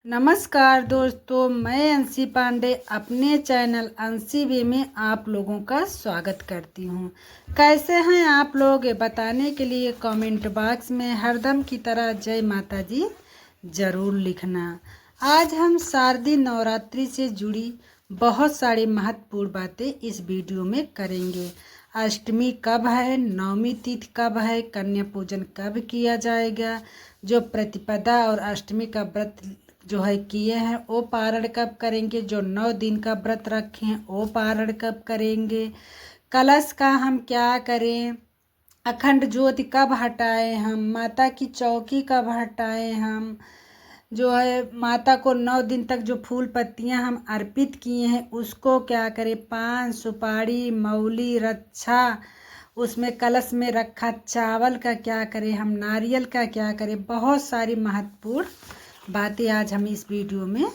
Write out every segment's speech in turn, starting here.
नमस्कार दोस्तों, मैं अंशी पांडे अपने चैनल अंशी वे में आप लोगों का स्वागत करती हूँ। कैसे हैं आप लोग, ये बताने के लिए कमेंट बॉक्स में हरदम की तरह जय माता जी ज़रूर लिखना। आज हम शारदीय नवरात्रि से जुड़ी बहुत सारी महत्वपूर्ण बातें इस वीडियो में करेंगे। अष्टमी कब है, नवमी तिथि कब है, कन्या पूजन कब किया जाएगा, जो प्रतिपदा और अष्टमी का व्रत जो है किए हैं वो पारण कब करेंगे, जो 9 दिन का व्रत रखे हैं वो पारण कब करेंगे, कलश का हम क्या करें, अखंड ज्योति कब हटाएं हम, माता की चौकी कब हटाएं हम, जो है माता को 9 दिन तक जो फूल पत्तियां हम अर्पित किए हैं उसको क्या करें, पान सुपारी मौली रक्षा, उसमें कलश में रखा चावल का क्या करें, हम नारियल का क्या करें। बहुत सारी महत्वपूर्ण बातें आज हम इस वीडियो में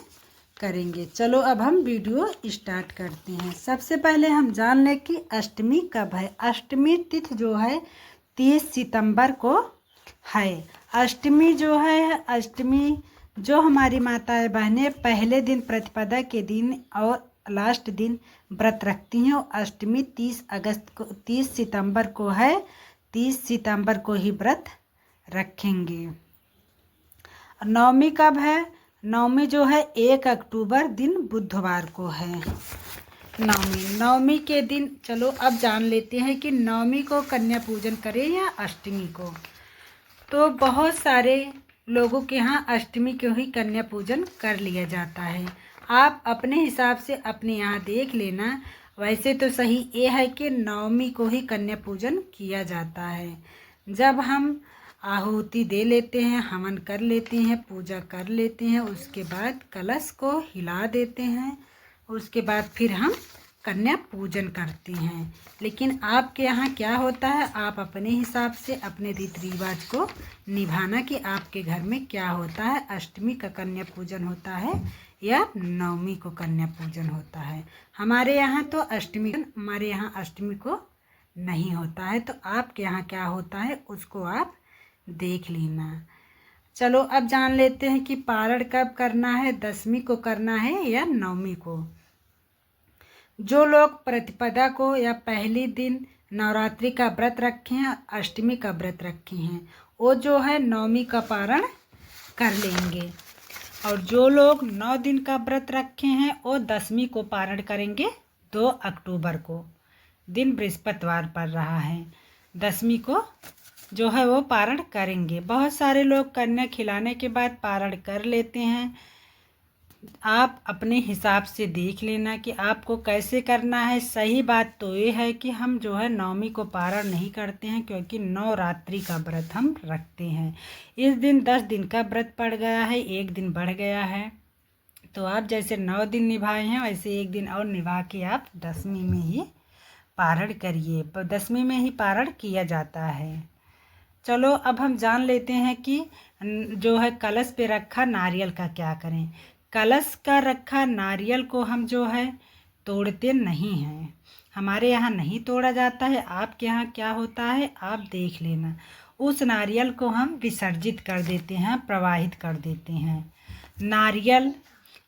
करेंगे। चलो अब हम वीडियो स्टार्ट करते हैं। सबसे पहले हम जान लें कि अष्टमी कब है। अष्टमी तिथि जो है 30 सितंबर को है। अष्टमी जो है, अष्टमी जो हमारी माताएं बहनें पहले दिन प्रतिपदा के दिन और लास्ट दिन व्रत रखती हैं, और अष्टमी 30 सितंबर को है। 30 सितंबर को ही व्रत रखेंगे। नवमी कब है? नवमी जो है 1 अक्टूबर दिन बुधवार को है नवमी के दिन। चलो अब जान लेते हैं कि नवमी को कन्या पूजन करें या अष्टमी को। तो बहुत सारे लोगों के यहाँ अष्टमी को ही कन्या पूजन कर लिया जाता है। आप अपने हिसाब से अपने यहाँ देख लेना। वैसे तो सही ये है कि नवमी को ही कन्या पूजन किया जाता है। जब हम आहुति दे लेते हैं, हवन कर लेते हैं, पूजा कर लेते हैं, उसके बाद कलश को हिला देते हैं, उसके बाद फिर हम कन्या पूजन करते हैं। लेकिन आपके यहाँ क्या होता है, आप अपने हिसाब से अपने रीति रिवाज को निभाना कि आपके घर में क्या होता है। अष्टमी का कन्या पूजन होता है या नवमी को कन्या पूजन होता है। हमारे यहाँ तो हमारे यहाँ अष्टमी को नहीं होता है। तो आपके यहाँ क्या होता है उसको आप देख लेना। चलो अब जान लेते हैं कि पारण कब करना है, दसवीं को करना है या नवमी को। जो लोग प्रतिपदा को या पहली दिन नवरात्रि का व्रत रखे हैं, अष्टमी का व्रत रखे हैं, वो जो है नवमी का पारण कर लेंगे। और जो लोग 9 दिन का व्रत रखे हैं वो दसवीं को पारण करेंगे। 2 अक्टूबर को दिन बृहस्पतिवार पड़ रहा है, दसवीं को जो है वो पारण करेंगे। बहुत सारे लोग कन्या खिलाने के बाद पारण कर लेते हैं। आप अपने हिसाब से देख लेना कि आपको कैसे करना है। सही बात तो ये है कि हम जो है नवमी को पारण नहीं करते हैं, क्योंकि नवरात्रि का व्रत हम रखते हैं। इस दिन 10 दिन का व्रत पड़ गया है, 1 दिन बढ़ गया है। तो आप जैसे 9 दिन निभाए हैं वैसे 1 दिन और निभा के आप दसवीं में ही पारण करिए। दसवीं में ही पारण किया जाता है। चलो अब हम जान लेते हैं कि जो है कलश पे रखा नारियल का क्या करें। कलश का रखा नारियल को हम जो है तोड़ते नहीं हैं। हमारे यहाँ नहीं तोड़ा जाता है। आपके यहाँ क्या होता है आप देख लेना। उस नारियल को हम विसर्जित कर देते हैं, प्रवाहित कर देते हैं। नारियल,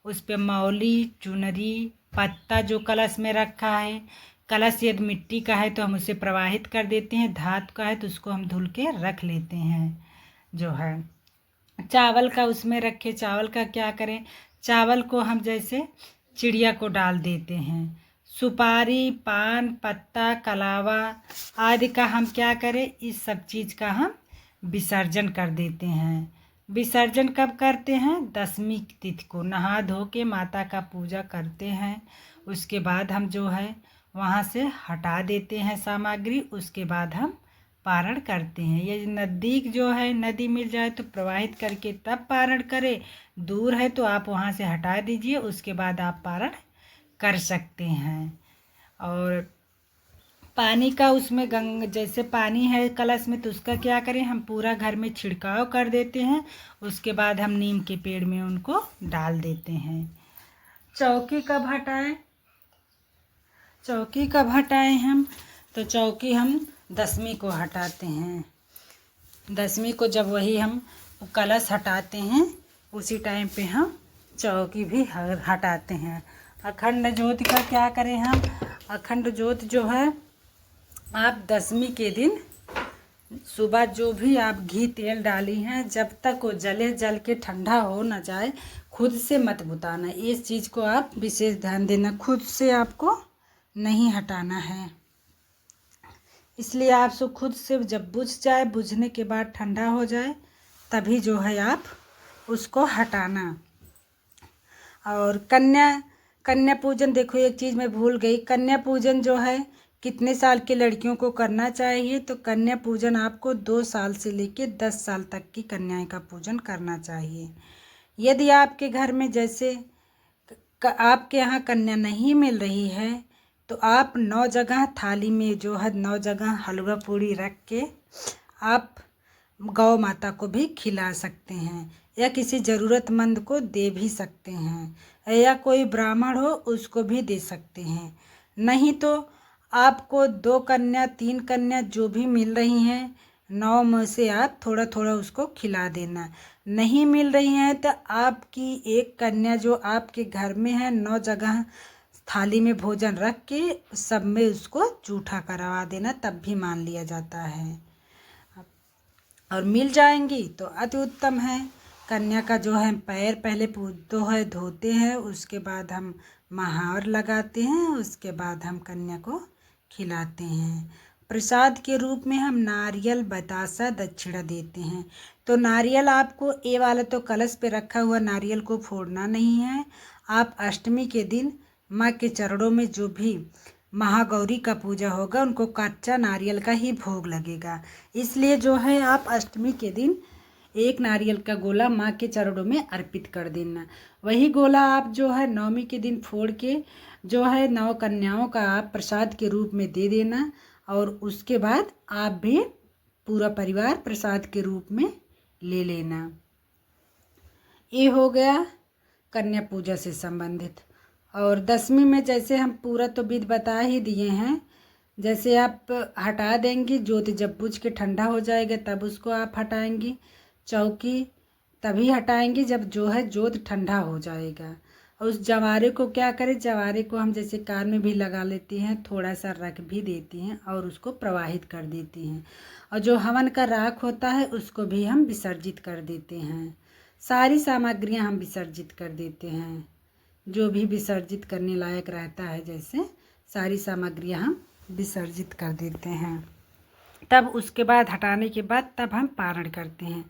उस पे मौली चुनरी पत्ता जो कलश में रखा है, कलश यदि मिट्टी का है तो हम उसे प्रवाहित कर देते हैं, धातु का है तो उसको हम धुल के रख लेते हैं। जो है चावल का उसमें रखे, चावल का क्या करें, चावल को हम जैसे चिड़िया को डाल देते हैं। सुपारी पान पत्ता कलावा आदि का हम क्या करें, इस सब चीज़ का हम विसर्जन कर देते हैं। विसर्जन कब करते हैं, दसवीं तिथि को नहा धो के माता का पूजा करते हैं। उसके बाद हम जो है वहाँ से हटा देते हैं सामग्री। उसके बाद हम पारण करते हैं। ये नज़दीक जो है नदी मिल जाए तो प्रवाहित करके तब पारण करें, दूर है तो आप वहाँ से हटा दीजिए, उसके बाद आप पारण कर सकते हैं। और पानी का उसमें जैसे पानी है कलश में तो उसका क्या करें, हम पूरा घर में छिड़काव कर देते हैं। उसके बाद हम नीम के पेड़ में उनको डाल देते हैं। चौकी कब हटाएं, चौकी कब हटाएं हम, तो चौकी हम दसवीं को हटाते हैं। दसवीं को जब वही हम कलश हटाते हैं उसी टाइम पे हम चौकी भी हटाते हैं। अखंड ज्योत का क्या करें हम? अखंड ज्योत जो है आप दशमी के दिन सुबह जो भी आप घी तेल डाली हैं, जब तक वो जल के ठंडा हो ना जाए, खुद से मत बुताना। इस चीज़ को आप विशेष ध्यान देना, खुद से आपको नहीं हटाना है। इसलिए आप सो खुद से जब बुझ जाए, बुझने के बाद ठंडा हो जाए, तभी जो है आप उसको हटाना। और कन्या पूजन, देखो एक चीज़ मैं भूल गई, कन्या पूजन जो है कितने साल के लड़कियों को करना चाहिए? तो कन्या पूजन आपको 2 साल से लेके 10 साल तक की कन्याएं का पूजन करना चाहिए। यदि आपके घर में जैसे आपके यहाँ कन्या नहीं मिल रही है, तो आप 9 जगह थाली में जो है 9 जगह हलवा पूड़ी रख के आप गौ माता को भी खिला सकते हैं, या किसी ज़रूरतमंद को दे भी सकते हैं, या कोई ब्राह्मण हो उसको भी दे सकते हैं। नहीं तो आपको 2 कन्या 3 कन्या जो भी मिल रही हैं, 9 में से आप थोड़ा थोड़ा उसको खिला देना। नहीं मिल रही हैं तो आपकी एक कन्या जो आपके घर में है, 9 जगह थाली में भोजन रख के सब में उसको जूठा करवा देना, तब भी मान लिया जाता है। और मिल जाएंगी तो अति उत्तम है। कन्या का जो है पैर पहले धोते हैं, उसके बाद हम महावर लगाते हैं, उसके बाद हम कन्या को खिलाते हैं। प्रसाद के रूप में हम नारियल बतासा दक्षिणा देते हैं। तो नारियल आपको ये वाला तो कलश पे रखा हुआ नारियल को फोड़ना नहीं है। आप अष्टमी के दिन माँ के चरणों में जो भी महागौरी का पूजा होगा, उनको कच्चा नारियल का ही भोग लगेगा। इसलिए जो है आप अष्टमी के दिन एक नारियल का गोला माँ के चरणों में अर्पित कर देना। वही गोला आप जो है नवमी के दिन फोड़ के जो है 9 कन्याओं का आप प्रसाद के रूप में दे देना, और उसके बाद आप भी पूरा परिवार प्रसाद के रूप में ले लेना। ये हो गया कन्या पूजा से संबंधित। और दशमी में जैसे हम पूरा तो विधि बता ही दिए हैं, जैसे आप हटा देंगी ज्योति, जब बुझ के ठंडा हो जाएगा तब उसको आप हटाएंगी। चौकी तभी हटाएंगी जब जो है ज्योत ठंडा हो जाएगा। और उस जवारे को क्या करें, जवारे को हम जैसे कार में भी लगा लेती हैं, थोड़ा सा रख भी देती हैं और उसको प्रवाहित कर देती हैं। और जो हवन का राख होता है उसको भी हम विसर्जित कर देते हैं। सारी सामग्रियां हम विसर्जित कर देते हैं, जो भी विसर्जित करने लायक रहता है, जैसे सारी सामग्रियां हम विसर्जित कर देते हैं। तब उसके बाद हटाने के बाद तब हम पारण करते हैं।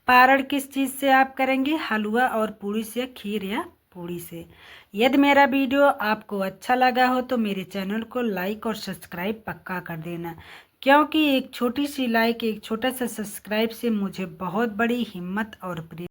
पारण किस चीज़ से आप करेंगे? हलवा और पूड़ी से, खीर या पूड़ी से। यदि मेरा वीडियो आपको अच्छा लगा हो तो मेरे चैनल को लाइक और सब्सक्राइब पक्का कर देना, क्योंकि एक छोटी सी लाइक, एक छोटा सा सब्सक्राइब से मुझे बहुत बड़ी हिम्मत और